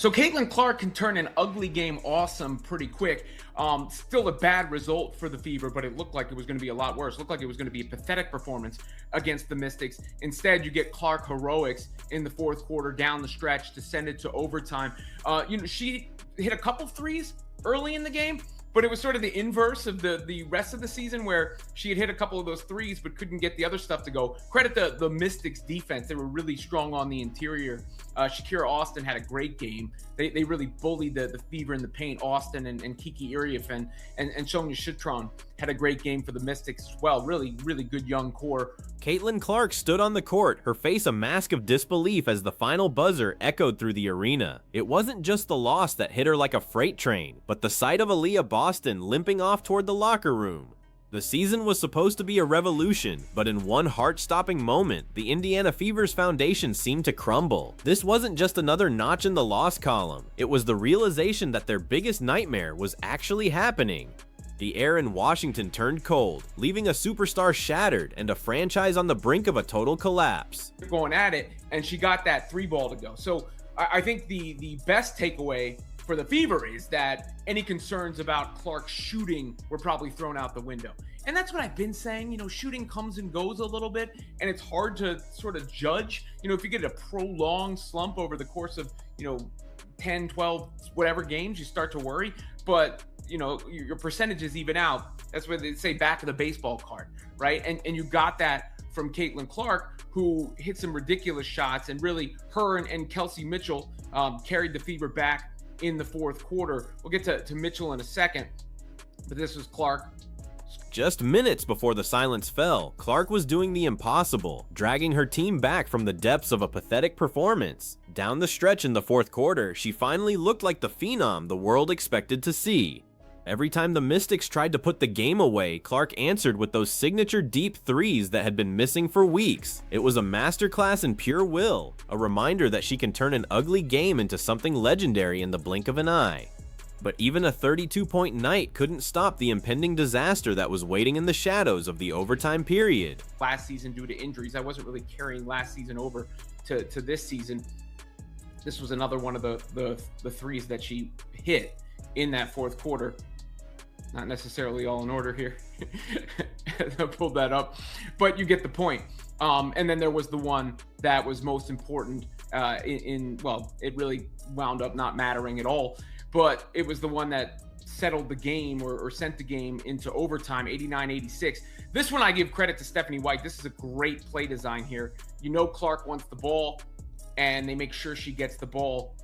So Caitlin Clark can turn an ugly game awesome pretty quick. Still a bad result for the Fever, but it looked like it was going to be a lot worse. It looked like it was going to be a pathetic performance against the Mystics. Instead, you get Clark heroics in the fourth quarter down the stretch to send it to overtime. She hit a couple threes early in the game, but it was sort of the inverse of the rest of the season where she had hit a couple of those threes but couldn't get the other stuff to go. Credit the Mystics defense. They were really strong on the interior. Shakira Austin had a great game. They really bullied the Fever in the paint. Austin and Kiki Irief and Sonia Citron had a great game for the Mystics as well. Really, really good young core. Caitlin Clark stood on the court, her face a mask of disbelief as the final buzzer echoed through the arena. It wasn't just the loss that hit her like a freight train, but the sight of Aliyah Boston limping off toward the locker room. The season was supposed to be a revolution, but in one heart-stopping moment, the Indiana Fever's foundation seemed to crumble. This wasn't just another notch in the loss column, it was the realization that their biggest nightmare was actually happening. The air in Washington turned cold, leaving a superstar shattered and a franchise on the brink of a total collapse. Going at it, and she got that three ball to go. So I think the best takeaway for the Fever is that any concerns about Clark's shooting were probably thrown out the window. And that's what I've been saying. Shooting comes and goes a little bit, and it's hard to sort of judge. If you get a prolonged slump over the course of, 10, 12, whatever games, you start to worry. But, your percentages even out. That's what they say, back of the baseball card, right? And you got that from Caitlin Clark, who hit some ridiculous shots, and really her and Kelsey Mitchell carried the Fever back in the fourth quarter. We'll get to Mitchell in a second, but this was Clark. Just minutes before the silence fell, Clark was doing the impossible, dragging her team back from the depths of a pathetic performance. Down the stretch in the fourth quarter, she finally looked like the phenom the world expected to see. Every time the Mystics tried to put the game away, Clark answered with those signature deep threes that had been missing for weeks. It was a masterclass in pure will, a reminder that she can turn an ugly game into something legendary in the blink of an eye. But even a 32-point night couldn't stop the impending disaster that was waiting in the shadows of the overtime period. Last season, due to injuries, I wasn't really carrying last season over to this season. This was another one of the threes that she hit in that fourth quarter. Not necessarily all in order here. I pulled that up, but you get the point. And then there was the one that was most important well, it really wound up not mattering at all, but it was the one that settled the game or sent the game into overtime, 89-86. This one I give credit to Stephanie White. This is a great play design here. Clark wants the ball, and they make sure she gets the ball.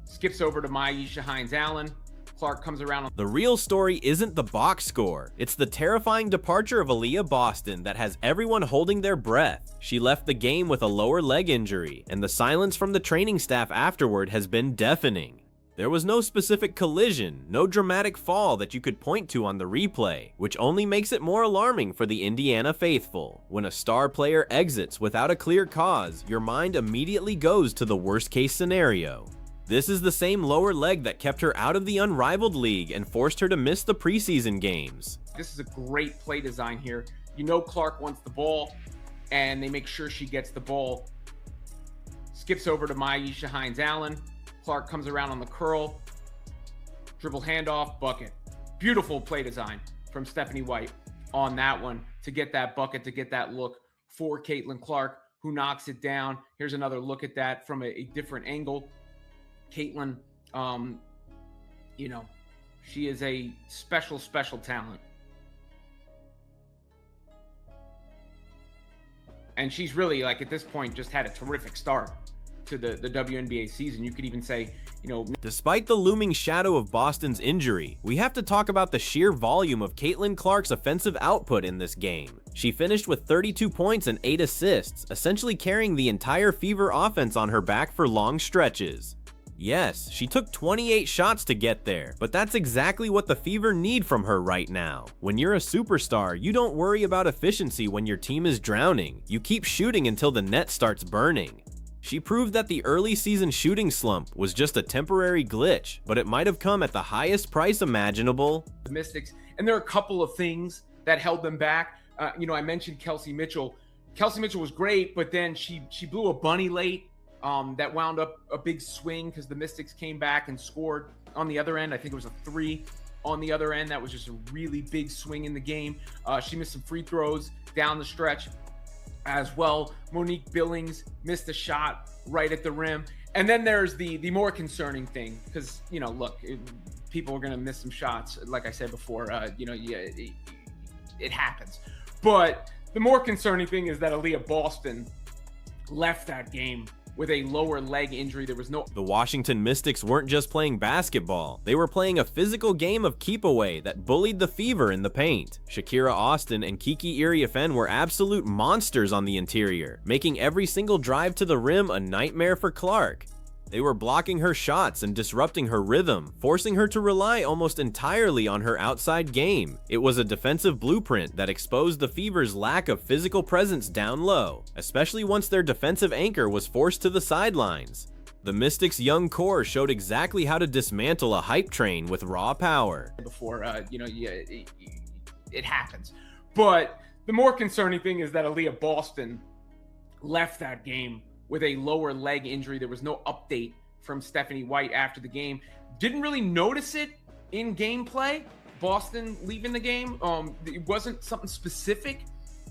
Skips over to Myisha Hines-Allen. Clark comes around. The real story isn't the box score. It's the terrifying departure of Aliyah Boston that has everyone holding their breath. She left the game with a lower leg injury, and the silence from the training staff afterward has been deafening. There was no specific collision, no dramatic fall that you could point to on the replay, which only makes it more alarming for the Indiana faithful. When a star player exits without a clear cause, your mind immediately goes to the worst case scenario. This is the same lower leg that kept her out of the unrivaled league and forced her to miss the preseason games. This is a great play design here. Clark wants the ball, and they make sure she gets the ball. Skips over to Myisha Hines-Allen. Clark comes around on the curl. Dribble handoff, bucket. Beautiful play design from Stephanie White on that one to get that bucket, to get that look for Caitlin Clark, who knocks it down. Here's another look at that from a different angle. Caitlin, she is a special talent. And she's really, at this point, just had a terrific start to the WNBA season. You could even say, Despite the looming shadow of Boston's injury, we have to talk about the sheer volume of Caitlin Clark's offensive output in this game. She finished with 32 points and 8 assists, essentially carrying the entire Fever offense on her back for long stretches. Yes, she took 28 shots to get there, but that's exactly what the Fever need from her right now. When you're a superstar, you don't worry about efficiency when your team is drowning. You keep shooting until the net starts burning. She proved that the early season shooting slump was just a temporary glitch, but it might have come at the highest price imaginable. The Mystics, and there are a couple of things that held them back. I mentioned Kelsey Mitchell. Kelsey Mitchell was great, but then she blew a bunny late. that wound up a big swing because the Mystics came back and scored on the other end. I think it was a 3 on the other end. That was just a really big swing in the game. She missed some free throws down the stretch as well. Monique Billings missed a shot right at the rim. And then there's the more concerning thing, because, you know, look, people are going to miss some shots. Like I said before, you know, yeah, it happens. But the more concerning thing is that Aliyah Boston left that game with a lower leg injury. There was no... The Washington Mystics weren't just playing basketball. They were playing a physical game of keep away that bullied the Fever in the paint. Shakira Austin and Kiki Iriafen were absolute monsters on the interior, making every single drive to the rim a nightmare for Clark. They were blocking her shots and disrupting her rhythm, forcing her to rely almost entirely on her outside game. It was a defensive blueprint that exposed the Fever's lack of physical presence down low, especially once their defensive anchor was forced to the sidelines. The Mystics' young core showed exactly how to dismantle a hype train with raw power. Before, you know, yeah, it happens. But the more concerning thing is that Aliyah Boston left that game with a lower leg injury. There was no update from Stephanie White after the game. Didn't really notice it in gameplay, Boston leaving the game. It wasn't something specific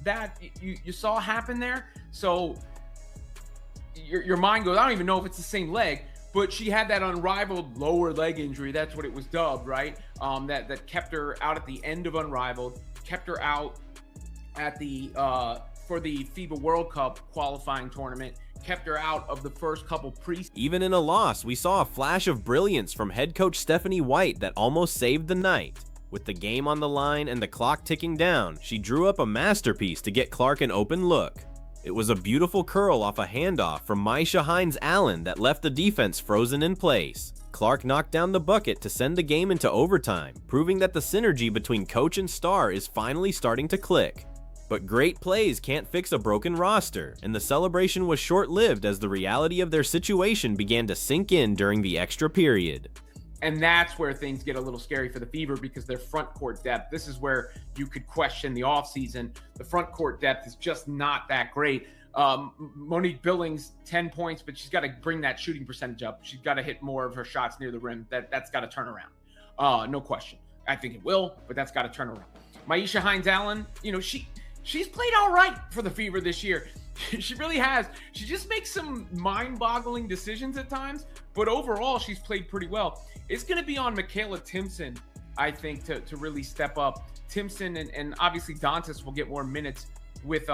that you saw happen there. So your mind goes, I don't even know if it's the same leg, but she had that unrivaled lower leg injury. That's what it was dubbed, right? That kept her out at the end of Unrivaled, kept her out at the for the FIBA World Cup qualifying tournament, kept her out of the first couple pre-season. Even in a loss, we saw a flash of brilliance from head coach Stephanie White that almost saved the night. With the game on the line and the clock ticking down, she drew up a masterpiece to get Clark an open look. It was a beautiful curl off a handoff from Maisha Hines-Allen that left the defense frozen in place. Clark knocked down the bucket to send the game into overtime, proving that the synergy between coach and star is finally starting to click. But great plays can't fix a broken roster, and the celebration was short-lived as the reality of their situation began to sink in during the extra period. And that's where things get a little scary for the Fever, because their front court depth, this is where you could question the offseason. The front court depth is just not that great. Monique Billings, 10 points, but she's got to bring that shooting percentage up. She's got to hit more of her shots near the rim. That's got to turn around. No question. I think it will, but that's got to turn around. Maisha Hines-Allen, you know, she's played all right for the Fever this year. She really has. She just makes some mind-boggling decisions at times, but overall, she's played pretty well. It's going to be on Michaela Timpson, I think, to really step up. Timpson and obviously Dantas will get more minutes with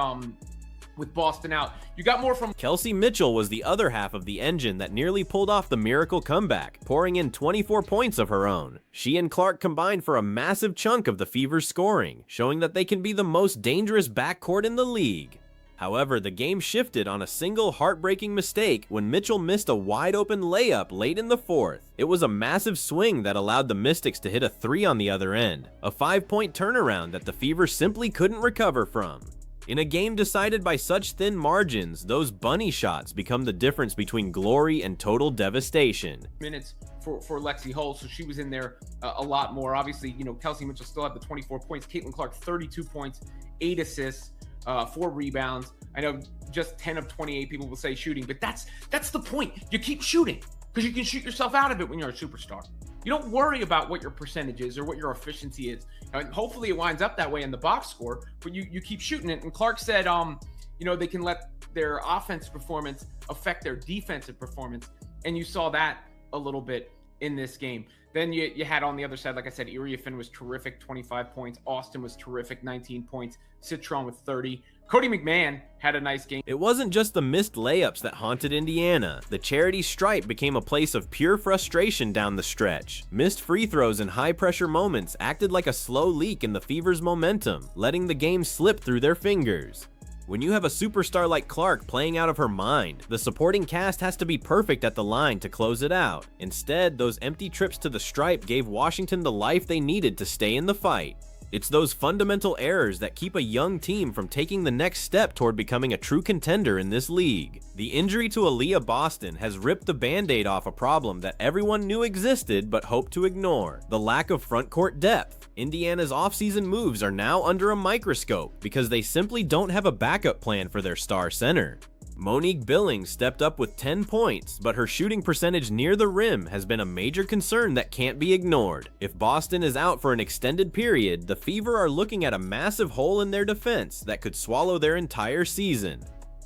Boston out. You got more from... Kelsey Mitchell was the other half of the engine that nearly pulled off the miracle comeback, pouring in 24 points of her own. She and Clark combined for a massive chunk of the Fever's scoring, showing that they can be the most dangerous backcourt in the league. However, the game shifted on a single heartbreaking mistake when Mitchell missed a wide-open layup late in the fourth. It was a massive swing that allowed the Mystics to hit a 3 on the other end, a 5-point turnaround that the Fever simply couldn't recover from. In a game decided by such thin margins, those bunny shots become the difference between glory and total devastation. Minutes for Lexi Hull, so she was in there a lot more. Obviously, you know, Kelsey Mitchell still had the 24 points. Caitlin Clark, 32 points, 8 assists, 4 rebounds. I know just 10 of 28 people will say shooting, but that's the point. You keep shooting because you can shoot yourself out of it when you're a superstar. You don't worry about what your percentage is or what your efficiency is. And hopefully it winds up that way in the box score, but you keep shooting it. And Clark said, you know, they can let their offensive performance affect their defensive performance. And you saw that a little bit in this game. Then you had on the other side, like I said, Iriafen was terrific, 25 points. Austin was terrific, 19 points. Citron with 30. Cody McMahon had a nice game. It wasn't just the missed layups that haunted Indiana. The charity stripe became a place of pure frustration down the stretch. Missed free throws and high-pressure moments acted like a slow leak in the Fever's momentum, letting the game slip through their fingers. When you have a superstar like Clark playing out of her mind, the supporting cast has to be perfect at the line to close it out. Instead, those empty trips to the stripe gave Washington the life they needed to stay in the fight. It's those fundamental errors that keep a young team from taking the next step toward becoming a true contender in this league. The injury to Aliyah Boston has ripped the band-aid off a problem that everyone knew existed but hoped to ignore: the lack of frontcourt depth. Indiana's offseason moves are now under a microscope because they simply don't have a backup plan for their star center. Monique Billings stepped up with 10 points, but her shooting percentage near the rim has been a major concern that can't be ignored. If Boston is out for an extended period, the Fever are looking at a massive hole in their defense that could swallow their entire season.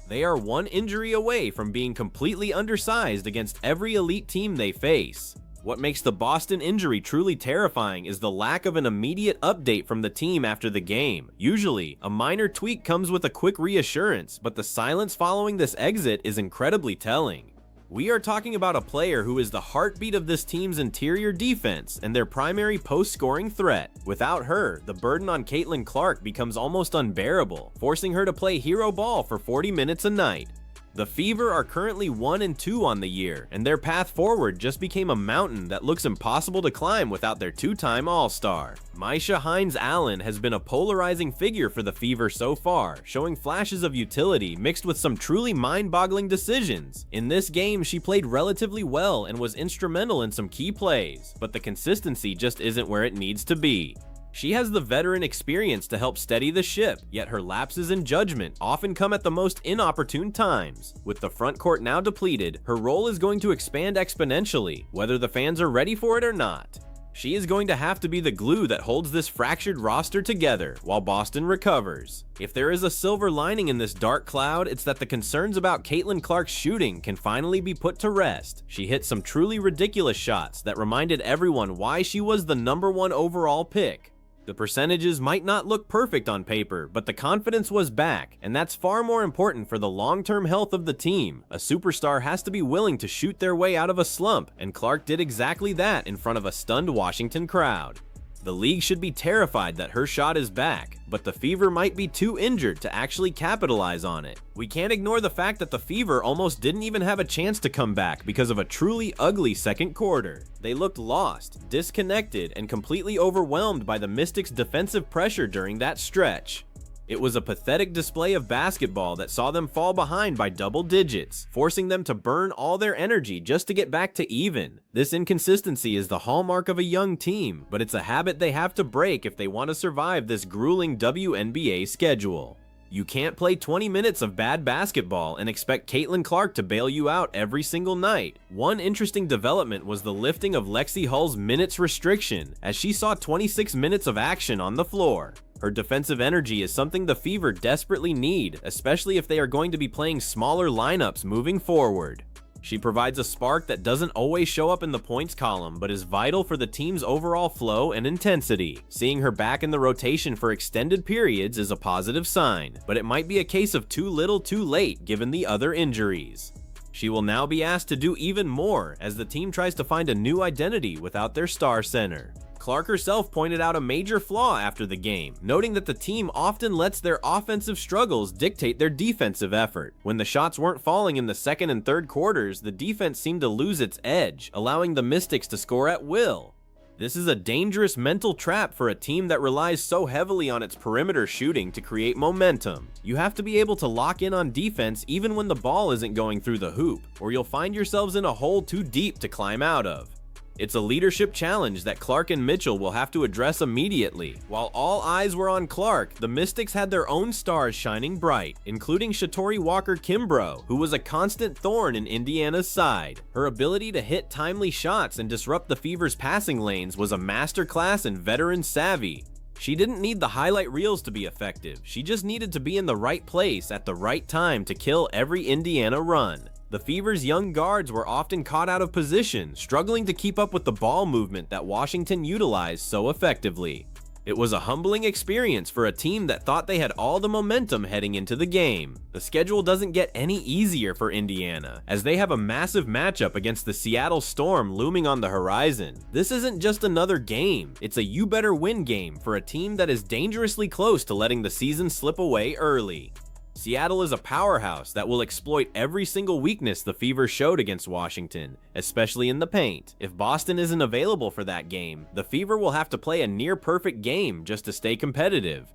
They are one injury away from being completely undersized against every elite team they face. What makes the Boston injury truly terrifying is the lack of an immediate update from the team after the game. Usually, a minor tweak comes with a quick reassurance, but the silence following this exit is incredibly telling. We are talking about a player who is the heartbeat of this team's interior defense and their primary post-scoring threat. Without her, the burden on Caitlin Clark becomes almost unbearable, forcing her to play hero ball for 40 minutes a night. The Fever are currently 1-2 on the year, and their path forward just became a mountain that looks impossible to climb without their two-time All-Star. Mycia Hines-Allen has been a polarizing figure for the Fever so far, showing flashes of utility mixed with some truly mind-boggling decisions. In this game, she played relatively well and was instrumental in some key plays, but the consistency just isn't where it needs to be. She has the veteran experience to help steady the ship, yet her lapses in judgment often come at the most inopportune times. With the front court now depleted, her role is going to expand exponentially, whether the fans are ready for it or not. She is going to have to be the glue that holds this fractured roster together while Boston recovers. If there is a silver lining in this dark cloud, it's that the concerns about Caitlin Clark's shooting can finally be put to rest. She hit some truly ridiculous shots that reminded everyone why she was the #1 overall pick. The percentages might not look perfect on paper, but the confidence was back, and that's far more important for the long-term health of the team. A superstar has to be willing to shoot their way out of a slump, and Clark did exactly that in front of a stunned Washington crowd. The league should be terrified that her shot is back, but the Fever might be too injured to actually capitalize on it. We can't ignore the fact that the Fever almost didn't even have a chance to come back because of a truly ugly second quarter. They looked lost, disconnected, and completely overwhelmed by the Mystics' defensive pressure during that stretch. It was a pathetic display of basketball that saw them fall behind by double digits, forcing them to burn all their energy just to get back to even. This inconsistency is the hallmark of a young team, but it's a habit they have to break if they want to survive this grueling WNBA schedule. You can't play 20 minutes of bad basketball and expect Caitlin Clark to bail you out every single night. One interesting development was the lifting of Lexi Hull's minutes restriction, as she saw 26 minutes of action on the floor. Her defensive energy is something the Fever desperately need, especially if they are going to be playing smaller lineups moving forward. She provides a spark that doesn't always show up in the points column, but is vital for the team's overall flow and intensity. Seeing her back in the rotation for extended periods is a positive sign, but it might be a case of too little too late given the other injuries. She will now be asked to do even more as the team tries to find a new identity without their star center. Clark herself pointed out a major flaw after the game, noting that the team often lets their offensive struggles dictate their defensive effort. When the shots weren't falling in the second and third quarters, the defense seemed to lose its edge, allowing the Mystics to score at will. This is a dangerous mental trap for a team that relies so heavily on its perimeter shooting to create momentum. You have to be able to lock in on defense even when the ball isn't going through the hoop, or you'll find yourselves in a hole too deep to climb out of. It's a leadership challenge that Clark and Mitchell will have to address immediately. While all eyes were on Clark, the Mystics had their own stars shining bright, including Shatori Walker-Kimbrough, who was a constant thorn in Indiana's side. Her ability to hit timely shots and disrupt the Fever's passing lanes was a masterclass in veteran savvy. She didn't need the highlight reels to be effective, she just needed to be in the right place at the right time to kill every Indiana run. The Fever's young guards were often caught out of position, struggling to keep up with the ball movement that Washington utilized so effectively. It was a humbling experience for a team that thought they had all the momentum heading into the game. The schedule doesn't get any easier for Indiana, as they have a massive matchup against the Seattle Storm looming on the horizon. This isn't just another game, it's a you better win game for a team that is dangerously close to letting the season slip away early. Seattle is a powerhouse that will exploit every single weakness the Fever showed against Washington, especially in the paint. If Boston isn't available for that game, the Fever will have to play a near-perfect game just to stay competitive.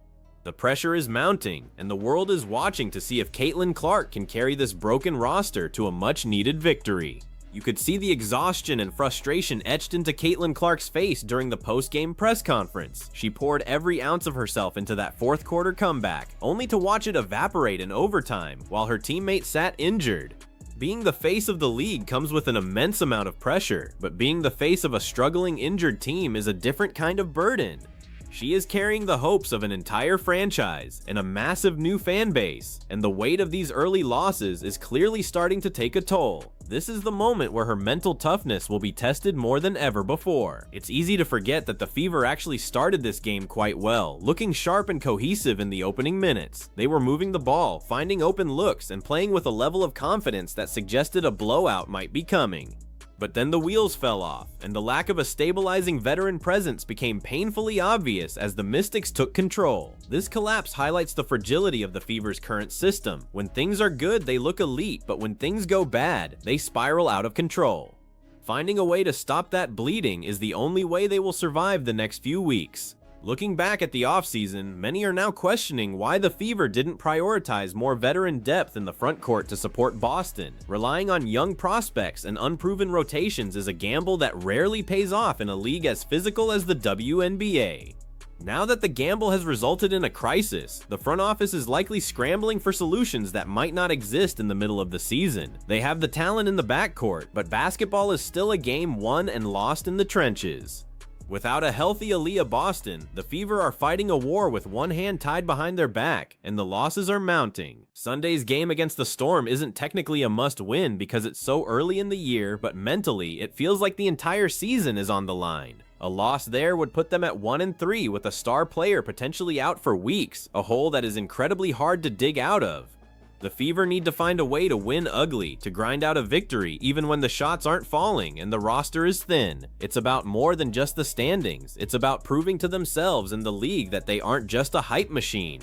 The pressure is mounting, and the world is watching to see if Caitlin Clark can carry this broken roster to a much-needed victory. You could see the exhaustion and frustration etched into Caitlin Clark's face during the post-game press conference. She poured every ounce of herself into that fourth quarter comeback, only to watch it evaporate in overtime while her teammate sat injured. Being the face of the league comes with an immense amount of pressure, but being the face of a struggling injured team is a different kind of burden. She is carrying the hopes of an entire franchise and a massive new fan base, and the weight of these early losses is clearly starting to take a toll. This is the moment where her mental toughness will be tested more than ever before. It's easy to forget that the Fever actually started this game quite well, looking sharp and cohesive in the opening minutes. They were moving the ball, finding open looks, and playing with a level of confidence that suggested a blowout might be coming. But then the wheels fell off, and the lack of a stabilizing veteran presence became painfully obvious as the Mystics took control. This collapse highlights the fragility of the Fever's current system. When things are good, they look elite, but when things go bad, they spiral out of control. Finding a way to stop that bleeding is the only way they will survive the next few weeks. Looking back at the offseason, many are now questioning why the Fever didn't prioritize more veteran depth in the front court to support Boston. Relying on young prospects and unproven rotations is a gamble that rarely pays off in a league as physical as the WNBA. Now that the gamble has resulted in a crisis, the front office is likely scrambling for solutions that might not exist in the middle of the season. They have the talent in the backcourt, but basketball is still a game won and lost in the trenches. Without a healthy Aliyah Boston, the Fever are fighting a war with one hand tied behind their back, and the losses are mounting. Sunday's game against the Storm isn't technically a must-win because it's so early in the year, but mentally, it feels like the entire season is on the line. A loss there would put them at 1-3 with a star player potentially out for weeks, a hole that is incredibly hard to dig out of. The Fever need to find a way to win ugly, to grind out a victory even when the shots aren't falling and the roster is thin. It's about more than just the standings. It's about proving to themselves and the league that they aren't just a hype machine.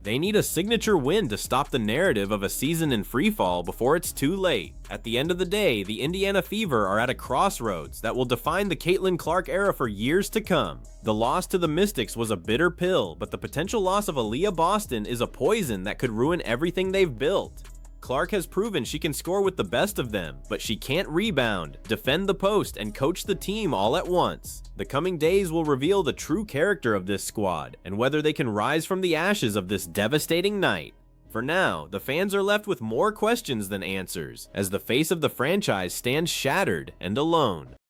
They need a signature win to stop the narrative of a season in freefall before it's too late. At the end of the day, the Indiana Fever are at a crossroads that will define the Caitlin Clark era for years to come. The loss to the Mystics was a bitter pill, but the potential loss of Aliyah Boston is a poison that could ruin everything they've built. Clark has proven she can score with the best of them, but she can't rebound, defend the post, and coach the team all at once. The coming days will reveal the true character of this squad, and whether they can rise from the ashes of this devastating night. For now, the fans are left with more questions than answers, as the face of the franchise stands shattered and alone.